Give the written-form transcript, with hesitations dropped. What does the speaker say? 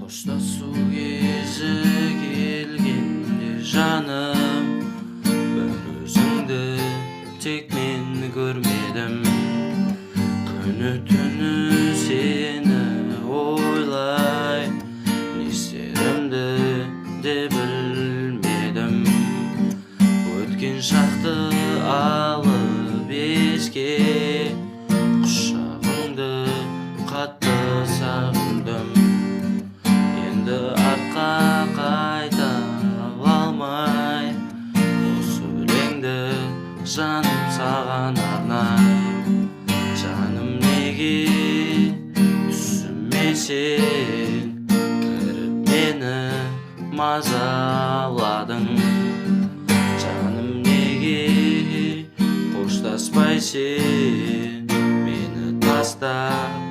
Қоштасу кезі келгенде жаным, бір өзіңді тек мен көрмедім. Күні түні сені ойлай, не істерімді де білмедім. Өткен шақты алып еске, құшағыңды қатты сағындым. Енді артқа қайта алмай, осы өлеңді жаным саған арнай. Жаным неге түсінбесең, кіріп мені мазаладың. Жаным неге қоштаспай сен мені тастап